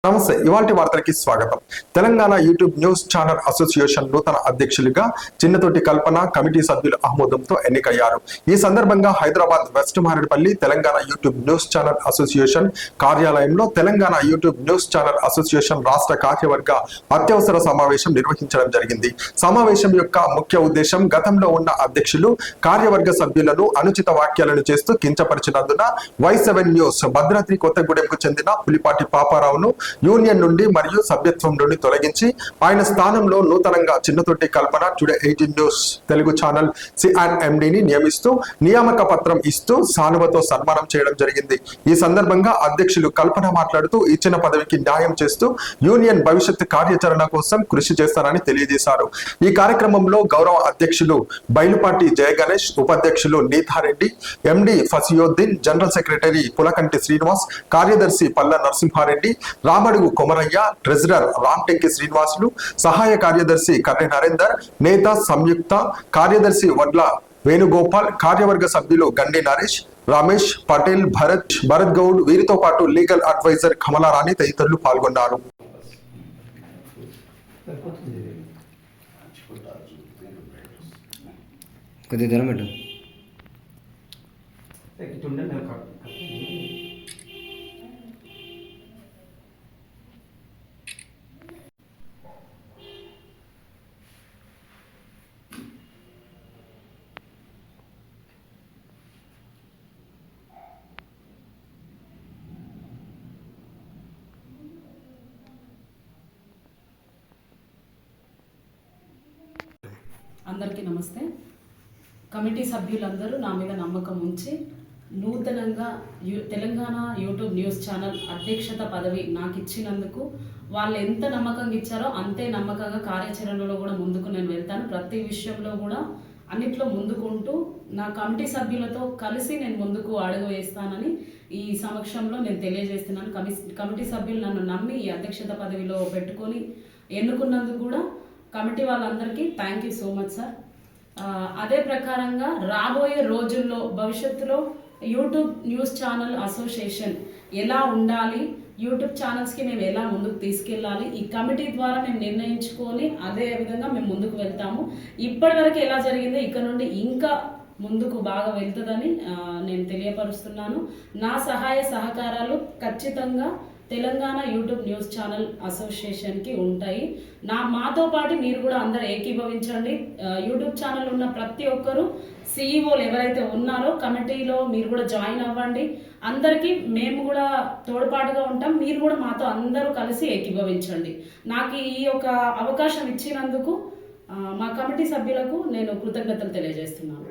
నమస్తే. ఇవాల్టి వార్తలకి స్వాగతం. Telangana YouTube news channel association నూతన అధ్యక్షులుగా చిన్నతోటి కల్పన కమిటీ సభ్యుల ఆమోదంతో ఎన్నికయ్యారు. ఈ సందర్భంగా Hyderabad west Marredpally Telangana YouTube news channel association కార్యాలయంలో Telangana YouTube news channel association రాష్ట్ర కార్యవర్గ అత్యవసర సమావేశం నిర్వహించడం జరిగింది. సమావేశం యొక్క ముఖ్య ఉద్దేశం గతంలో ఉన్న అధ్యక్షులు కార్యవర్గ సభ్యులను అనుచిత వ్యాఖ్యలను చేస్తూ కించపరిచినందున Y7 న్యూస్ భద్రాద్రి కొత్తగూడెంకు చెందిన పులిపాటి పాపారావును యూనియన్ నుండి మరియు సభ్యత్వం నుండి తొలగించి ఆయన స్థానంలో నూతనంగా చిన్నతోటి కల్పన టుడే 18 న్యూస్ తెలుగు ఛానల్ CNMDని నియమిస్తూ నియామక పత్రం ఇస్తూ సానువతో సన్మానం చేయడం జరిగింది. ఈ సందర్భంగా అధ్యక్షులు కల్పన మాట్లాడుతూ ఇచ్చిన పదవికి న్యాయం చేస్తూ యూనియన్ భవిష్యత్ కార్యాచరణ కోసం కృషి చేస్తారని తెలియజేశారు. ఈ కార్యక్రమంలో గౌరవ అధ్యక్షులు బైలుపాటి జయగణేష్, ఉపాధ్యక్షులు Neethareddy, MD Fasiuddin, general secretary Pulakanti Srinivas, కార్యదర్శి పల్ల నరసింహారెడ్డి, రామడుగు కొమరయ్య, ట్రెజరర్ రాంటెంకి శ్రీనివాసులు, సహాయ కార్యదర్శి కర్ణె నరేందర్, నేత సంయుక్త కార్యదర్శి వడ్ల వేణుగోపాల్, కార్యవర్గ సభ్యులు గండి నరేష్, రమేష్ పటేల్, భరత్ గౌడ్, వీరితో పాటు లీగల్ అడ్వైజర్ కమలారాణి తదితరులు పాల్గొన్నారు. అందరికీ నమస్తే. కమిటీ సభ్యులందరూ నా మీద నమ్మకం ఉంచి నూతనంగా తెలంగాణ యూట్యూబ్ న్యూస్ ఛానల్ అధ్యక్షత పదవి నాకు ఇచ్చినందుకు వాళ్ళు ఎంత నమ్మకంగా ఇచ్చారో అంతే నమ్మకంగా కార్యాచరణలో కూడా ముందుకు నేను వెళ్తాను. ప్రతి విషయంలో కూడా అన్నిట్లో ముందుకుంటూ నా కమిటీ సభ్యులతో కలిసి నేను ముందుకు అడుగు వేస్తానని ఈ సమక్షంలో నేను తెలియజేస్తున్నాను. కమిటీ సభ్యులు నన్ను నమ్మి ఈ అధ్యక్షత పదవిలో పెట్టుకొని ఎన్నుకున్నందుకు కూడా కమిటీ వాళ్ళందరికీ thank you so much sir. అదే ప్రకారంగా రాబోయే రోజుల్లో భవిష్యత్తులో యూట్యూబ్ న్యూస్ ఛానల్ అసోసియేషన్ ఎలా ఉండాలి, యూట్యూబ్ ఛానల్స్కి మేము ఎలా ముందుకు తీసుకెళ్ళాలి, ఈ కమిటీ ద్వారా మేము నిర్ణయించుకొని అదే విధంగా మేము ముందుకు వెళ్తాము. ఇప్పటివరకు ఎలా జరిగిందో ఇక్కడ నుండి ఇంకా ముందుకు బాగా వెళ్తుందని నేను తెలియపరుస్తున్నాను. నా సహాయ సహకారాలు ఖచ్చితంగా తెలంగాణ యూట్యూబ్ న్యూస్ ఛానల్ అసోసియేషన్కి ఉంటాయి. మాతో పాటు మీరు కూడా అందరు ఏకీభవించండి. యూట్యూబ్ ఛానల్ ఉన్న ప్రతి ఒక్కరూ CEOలు ఎవరైతే ఉన్నారో కమిటీలో మీరు కూడా జాయిన్ అవ్వండి. అందరికీ మేము కూడా తోడ్పాటుగా ఉంటాం. మీరు కూడా మాతో అందరూ కలిసి ఏకీభవించండి. నాకు ఈ యొక్క అవకాశం ఇచ్చినందుకు మా కమిటీ సభ్యులకు నేను కృతజ్ఞతలు తెలియజేస్తున్నాను.